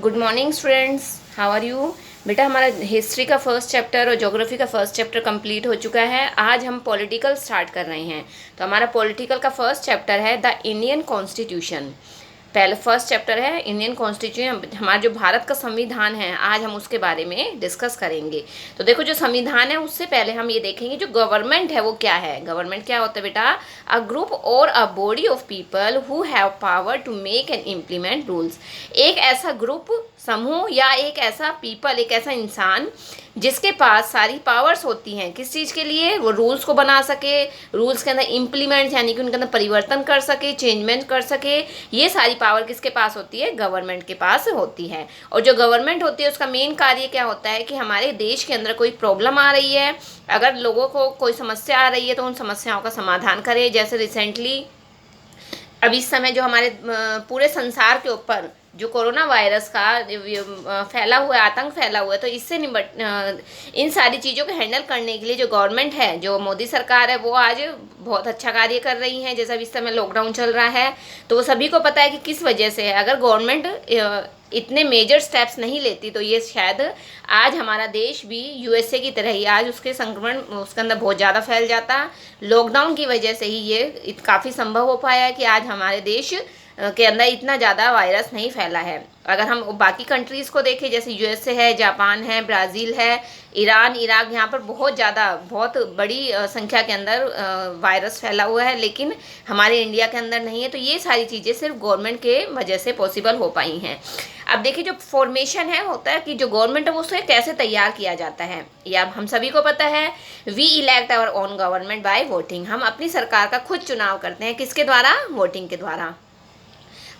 Good morning students, how are you. बेटा हमारा history का फर्स्ट चैप्टर और ज्योग्राफी का फर्स्ट चैप्टर कंप्लीट हो चुका है। आज हम पॉलिटिकल स्टार्ट कर रहे हैं। तो हमारा पॉलिटिकल का फर्स्ट चैप्टर है द इंडियन कॉन्स्टिट्यूशन। पहले फर्स्ट चैप्टर है इंडियन कॉन्स्टिट्यूशन, हमारा जो भारत का संविधान है, आज हम उसके बारे में डिस्कस करेंगे। तो देखो, जो संविधान है उससे पहले हम ये देखेंगे जो गवर्नमेंट है वो क्या है। गवर्नमेंट क्या होता है बेटा? अ ग्रुप और a body of people who have power to make and implement rules. एक ऐसा ग्रुप, समूह या एक ऐसा पीपल, एक ऐसा इंसान जिसके पास सारी पावर्स होती हैं। किस चीज़ के लिए? वो रूल्स को बना सके, रूल्स के अंदर इम्प्लीमेंट यानी कि उनके अंदर परिवर्तन कर सके, चेंजमेंट कर सके। ये सारी पावर किसके पास होती है? गवर्नमेंट के पास होती है। और जो गवर्नमेंट होती है उसका मेन कार्य क्या होता है कि हमारे देश के अंदर कोई प्रॉब्लम आ रही है, अगर लोगों को कोई समस्या आ रही है तो उन समस्याओं का समाधान करे। जैसे रिसेंटली अब इस समय जो हमारे पूरे संसार के ऊपर जो कोरोना वायरस का फैला हुआ है, आतंक फैला हुआ है, तो इससे इन सारी चीज़ों को हैंडल करने के लिए जो गवर्नमेंट है, जो मोदी सरकार है, वो आज बहुत अच्छा कार्य कर रही है। जैसा इस समय लॉकडाउन चल रहा है तो वो सभी को पता है कि किस वजह से है। अगर गवर्नमेंट इतने मेजर स्टेप्स नहीं लेती तो ये शायद आज हमारा देश भी यूएसए की तरह ही आज उसके संक्रमण उसके अंदर बहुत ज़्यादा फैल जाता। लॉकडाउन की वजह से ही ये काफ़ी संभव हो पाया है कि आज हमारे देश के अंदर इतना ज़्यादा वायरस नहीं फैला है। अगर हम बाकी कंट्रीज़ को देखें, जैसे यूएसए है, जापान है, ब्राज़ील है, ईरान, इराक, यहाँ पर बहुत बड़ी संख्या के अंदर वायरस फैला हुआ है, लेकिन हमारे इंडिया के अंदर नहीं है। तो ये सारी चीज़ें सिर्फ गवर्नमेंट के वजह से पॉसिबल हो पाई हैं। अब देखिए, जो फॉर्मेशन है होता है कि जो गवर्नमेंट है वो उसे कैसे तैयार किया जाता है, ये अब हम सभी को पता है। We elect our own government by voting. हम अपनी सरकार का खुद चुनाव करते हैं। किसके द्वारा? वोटिंग के द्वारा।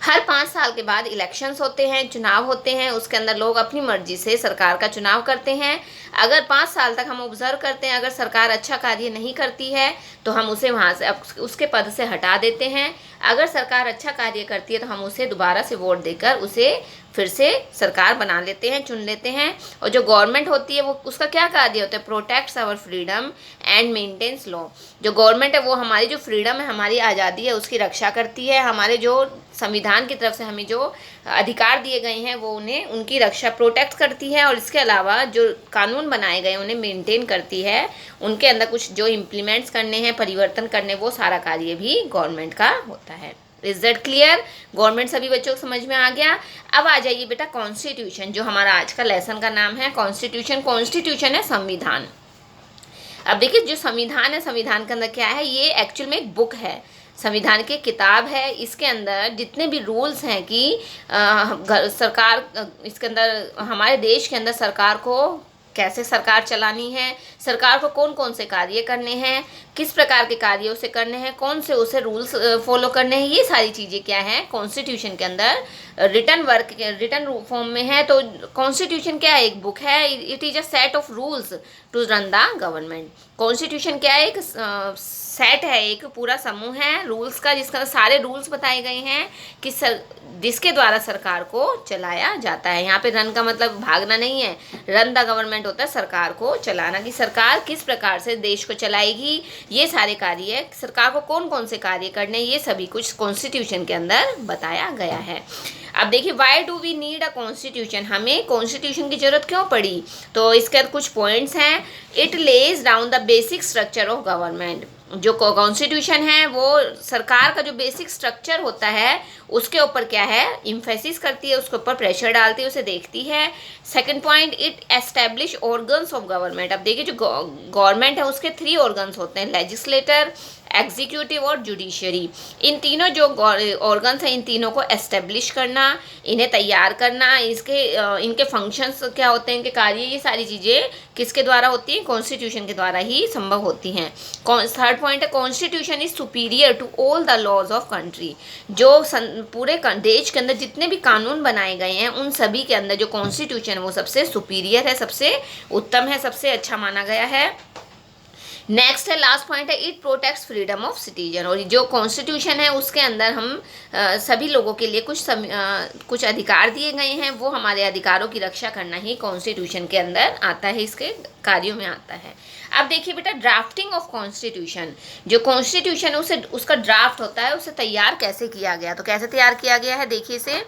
हर 5 साल के बाद इलेक्शंस होते हैं, चुनाव होते हैं, उसके अंदर लोग अपनी मर्जी से सरकार का चुनाव करते हैं। अगर 5 साल तक हम ऑब्जर्व करते हैं, अगर सरकार अच्छा कार्य नहीं करती है तो हम उसे वहाँ से उसके पद से हटा देते हैं। अगर सरकार अच्छा कार्य करती है तो हम उसे दोबारा से वोट देकर उसे फिर से सरकार बना लेते हैं, चुन लेते हैं। और जो गवर्नमेंट होती है वो उसका क्या कार्य होता है? Protects our freedom and maintains law. जो गवर्नमेंट है वो हमारी जो फ्रीडम है, हमारी आज़ादी है, उसकी रक्षा करती है। हमारे जो संविधान की तरफ से हमें जो अधिकार दिए गए हैं वो उन्हें उनकी रक्षा प्रोटेक्ट करती है। और इसके अलावा जो कानून बनाए गए उन्हें मेंटेन करती है। उनके अंदर कुछ जो इम्प्लीमेंट्स करने हैं, परिवर्तन करने, वो सारा कार्य भी गवर्नमेंट का होता है। Is that clear? गवर्नमेंट सभी बच्चों को समझ में आ गया। अब आ जाइए बेटा कॉन्स्टिट्यूशन, जो हमारा आज का लेसन का नाम है कॉन्स्टिट्यूशन। कॉन्स्टिट्यूशन है संविधान। अब देखिए, जो संविधान है, संविधान के अंदर क्या है? ये एक्चुअल में एक बुक है, संविधान की किताब है। इसके अंदर जितने भी रूल्स हैं कि सरकार इसके अंदर हमारे देश के अंदर सरकार को कैसे सरकार चलानी है, सरकार को कौन कौन से कार्य करने हैं, किस प्रकार के कार्य उसे करने हैं, कौन से उसे रूल्स फॉलो करने हैं, ये सारी चीज़ें क्या हैं कॉन्स्टिट्यूशन के अंदर रिटर्न फॉर्म में है। तो कॉन्स्टिट्यूशन क्या है? एक बुक है। It is a set of rules to run the government. Constitution क्या है? एक सेट है, एक पूरा समूह है रूल्स का, जिसका सारे रूल्स बताए गए हैं कि जिसके द्वारा सरकार को चलाया जाता है। यहाँ पे रन का मतलब भागना नहीं है, रन द गवर्नमेंट होता है सरकार को चलाना, कि सरकार किस प्रकार से देश को चलाएगी। ये सारे कार्य, सरकार को कौन कौन से कार्य करने, ये सभी कुछ कॉन्स्टिट्यूशन के अंदर बताया गया है। अब देखिए, why do we need a constitution? हमें कॉन्स्टिट्यूशन की जरूरत क्यों पड़ी? तो इसके कुछ पॉइंट्स हैं। It lays down the basic structure of government. जो कॉन्स्टिट्यूशन है वो सरकार का जो बेसिक स्ट्रक्चर होता है उसके ऊपर क्या है? इम्फेसिस करती है, उसके ऊपर प्रेशर डालती है, उसे देखती है। Second point, it establish organs of government. अब देखिए, जो गवर्नमेंट है उसके 3 ऑर्गन्स होते हैं, लेजिस्लेटर, एग्जीक्यूटिव और जुडिशरी। इन तीनों जो ऑर्गन्स हैं, इन तीनों को एस्टेब्लिश करना, इन्हें तैयार करना, इनके फंक्शंस क्या होते हैं, इनके कार्य, ये सारी चीज़ें किसके द्वारा होती हैं? कॉन्स्टिट्यूशन के द्वारा ही संभव होती हैं। थर्ड पॉइंट है, constitution is superior to all the laws of country. जो पूरे देश के अंदर जितने भी कानून बनाए गए हैं उन सभी के अंदर जो कॉन्स्टिट्यूशन है वो सबसे सुपीरियर है, सबसे उत्तम है, सबसे अच्छा माना गया है। नेक्स्ट है, लास्ट पॉइंट है, it protects freedom of citizen. और जो कॉन्स्टिट्यूशन है उसके अंदर हम सभी लोगों के लिए कुछ अधिकार दिए गए हैं, वो हमारे अधिकारों की रक्षा करना ही कॉन्स्टिट्यूशन के अंदर आता है, इसके कार्यों में आता है। अब देखिए बेटा, ड्राफ्टिंग ऑफ कॉन्स्टिट्यूशन। जो कॉन्स्टिट्यूशन है उसका ड्राफ्ट होता है, उसे तैयार कैसे किया गया? तो कैसे तैयार किया गया है, देखिए इसे।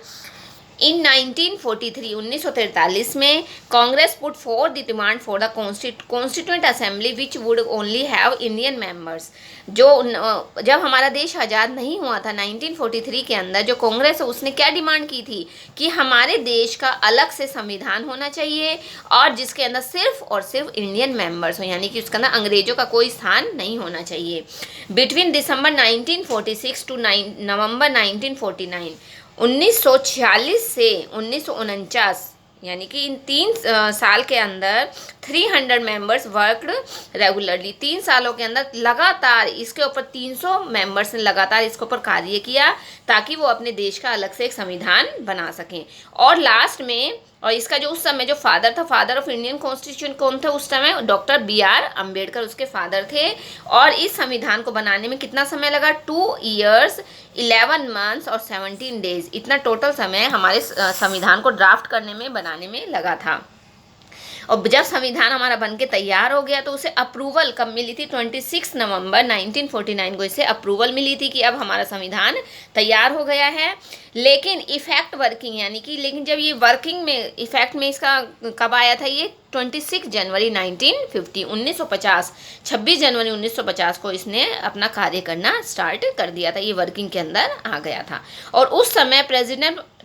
इन 1943 में Congress put for the demand for the constituent assembly which would only have Indian members. जो जब हमारा देश आज़ाद नहीं हुआ था 1943 के अंदर, जो कांग्रेस है उसने क्या डिमांड की थी कि हमारे देश का अलग से संविधान होना चाहिए और जिसके अंदर सिर्फ और सिर्फ इंडियन मेंबर्स हो, यानी कि उसके अंदर अंग्रेजों का कोई स्थान नहीं होना चाहिए। बिटवीन दिसंबर 1946 टू नवंबर 1949, 1946 से 1949, यानी कि इन 3 साल के अंदर 300 मेंबर्स वर्कड रेगुलरली। 3 सालों के अंदर लगातार इसके ऊपर 300 मेंबर्स ने लगातार इसके ऊपर कार्य किया ताकि वो अपने देश का अलग से एक संविधान बना सकें। और लास्ट में, और इसका जो उस समय जो फादर था, फादर ऑफ इंडियन कॉन्स्टिट्यूशन कौन थे उस समय? डॉक्टर BR अम्बेडकर उसके फादर थे। और इस संविधान को बनाने में कितना समय लगा? 2 years 11 months और 17 days, इतना टोटल समय हमारे संविधान को ड्राफ्ट करने में, बनाने में लगा था। और जब संविधान हमारा बनके तैयार हो गया तो उसे अप्रूवल कब मिली थी? 26 नवंबर 1949 को इसे अप्रूवल मिली थी कि अब हमारा संविधान तैयार हो गया है। लेकिन इफेक्ट वर्किंग, यानी कि लेकिन जब ये वर्किंग में, इफेक्ट में इसका कब आया था? ये 26 जनवरी 1950, 1950, 26 जनवरी 1950 को इसने अपना कार्य करना स्टार्ट कर दिया था, ये वर्किंग के अंदर आ गया था। और उस समय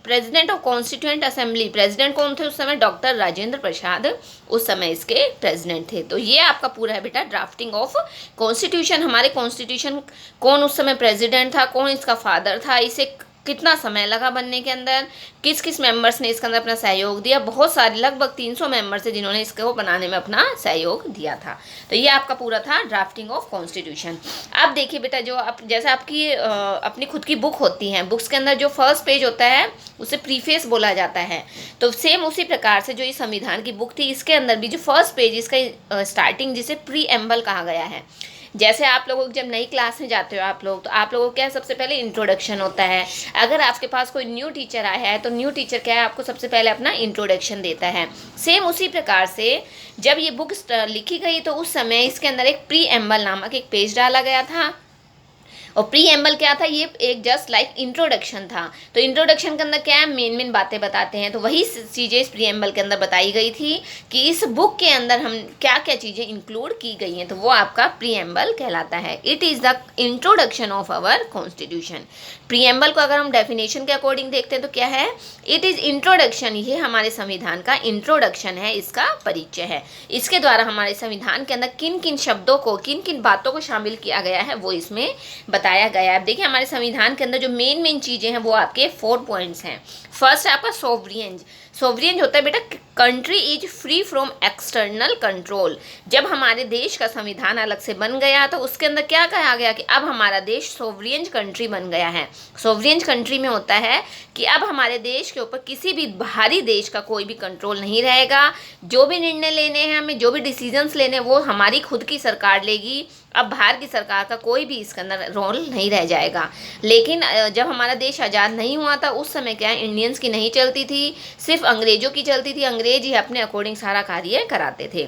president of constituent assembly, president कौन थे उस समय? डॉक्टर राजेंद्र प्रसाद उस समय इसके प्रेसिडेंट थे। तो ये आपका पूरा है बेटा ड्राफ्टिंग ऑफ कॉन्स्टिट्यूशन। हमारे कॉन्स्टिट्यूशन कौन उस समय प्रेसिडेंट था, कौन इसका फादर था, इसे कितना समय लगा बनने के अंदर, किस किस मेंबर्स ने इसके अंदर अपना सहयोग दिया। बहुत सारे, लगभग 300 मेंबर्स थे जिन्होंने इसको बनाने में अपना सहयोग दिया था। तो ये आपका पूरा था ड्राफ्टिंग ऑफ कॉन्स्टिट्यूशन। अब देखिए बेटा, जो जैसे आपकी अपनी खुद की बुक होती हैं, बुक्स के अंदर जो फर्स्ट पेज होता है उसे प्रीफेस बोला जाता है। तो सेम उसी प्रकार से जो ये संविधान की बुक थी, इसके अंदर भी जो फर्स्ट पेज, इसका स्टार्टिंग जिसे प्रीएम्बल कहा गया है। जैसे आप लोगों जब नई क्लास में जाते हो आप लोग, तो आप लोगों को क्या सबसे पहले इंट्रोडक्शन होता है। अगर आपके पास कोई न्यू टीचर आया है तो न्यू टीचर क्या है, आपको सबसे पहले अपना इंट्रोडक्शन देता है। सेम उसी प्रकार से जब ये बुक लिखी गई तो उस समय इसके अंदर एक प्रीएम्बल नामक एक पेज डाला गया था। और प्रीएम्बल क्या था? ये एक जस्ट लाइक इंट्रोडक्शन था। तो इंट्रोडक्शन के अंदर क्या है, मेन बातें बताते हैं। तो वही चीज़ें इस प्रीएम्बल के अंदर बताई गई थी कि इस बुक के अंदर हम क्या क्या चीज़ें इंक्लूड की गई हैं, तो वो आपका प्रीएम्बल कहलाता है। It is the introduction of our constitution. Preamble को अगर हम डेफिनेशन के अकॉर्डिंग देखते हैं तो क्या है? इट इज़ इंट्रोडक्शन, ये हमारे संविधान का इंट्रोडक्शन है, इसका परिचय है। इसके द्वारा हमारे संविधान के अंदर किन किन शब्दों को, किन किन बातों को शामिल किया गया है वो इसमें बताया गया है। अब देखिए हमारे संविधान के अंदर जो मेन चीज़ें हैं वो आपके 4 पॉइंट्स हैं। फर्स्ट है आपका सोवरियन। सोवरियन होता है बेटा, country is free from external control. जब हमारे देश का संविधान अलग से बन गया तो उसके अंदर क्या कहा गया कि अब हमारा देश सोवरियन कंट्री बन गया है। सोवरियन कंट्री में होता है कि अब हमारे देश के ऊपर किसी भी बाहरी देश का कोई भी कंट्रोल नहीं रहेगा। जो भी निर्णय लेने हैं हमें, जो भी डिसीजंस लेने हैं वो हमारी खुद की सरकार लेगी। अब बाहर की सरकार का कोई भी इसके अंदर रोल नहीं रह जाएगा। लेकिन जब हमारा देश आज़ाद नहीं हुआ था उस समय क्या इंडियंस की नहीं चलती थी, सिर्फ अंग्रेजों की चलती थी। अंग्रेज ही अपने अकॉर्डिंग सारा कार्य कराते थे।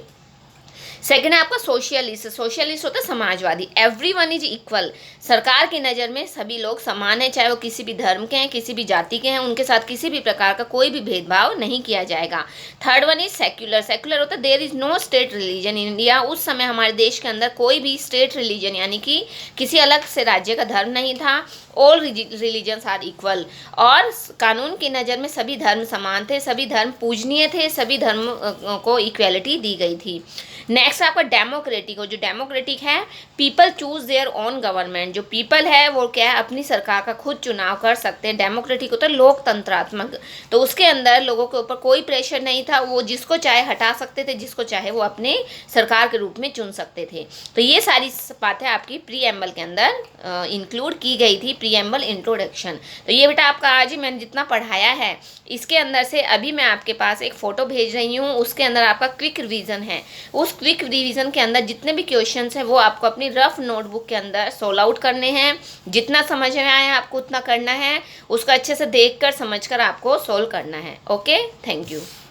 सेकेंड है आपका सोशलिस्ट। सोशलिस्ट होता है समाजवादी। एवरीवन इज इक्वल, सरकार की नज़र में सभी लोग समान हैं, चाहे वो किसी भी धर्म के हैं, किसी भी जाति के हैं, उनके साथ किसी भी प्रकार का कोई भी भेदभाव नहीं किया जाएगा। Third one is secular. Secular होता है there is no state religion in India. उस समय हमारे देश के अंदर कोई भी स्टेट रिलीजन यानी कि किसी अलग से राज्य का धर्म नहीं था। ऑल रिलीजन्स आर इक्वल, और कानून की नज़र में सभी धर्म समान थे, सभी धर्म पूजनीय थे, सभी धर्म को इक्वेलिटी दी गई थी। नेक्स्ट आपका डेमोक्रेटिक हो। जो डेमोक्रेटिक है, people choose their own government. जो पीपल है वो क्या है, अपनी सरकार का खुद चुनाव कर सकते हैं। डेमोक्रेटिक होता है लोकतंत्रात्मक, तो उसके अंदर लोगों के ऊपर कोई प्रेशर नहीं था, वो जिसको चाहे हटा सकते थे, जिसको चाहे वो अपने सरकार के रूप में चुन सकते थे। तो ये सारी बातें आपकी प्रीएम्बल के अंदर इंक्लूड की गई थी, प्रीएम्बल इंट्रोडक्शन। तो ये बेटा आपका आज ही मैंने जितना पढ़ाया है इसके अंदर से अभी मैं आपके पास एक फ़ोटो भेज रही हूँ, उसके अंदर आपका क्विक रिवीजन है। उस क्विक रिवीजन के अंदर जितने भी क्वेश्चंस हैं वो आपको अपनी रफ नोटबुक के अंदर सोल्व आउट करने हैं। जितना समझ में आया आपको उतना करना है, उसको अच्छे से देखकर समझकर आपको सोल्व करना है। Okay, thank you.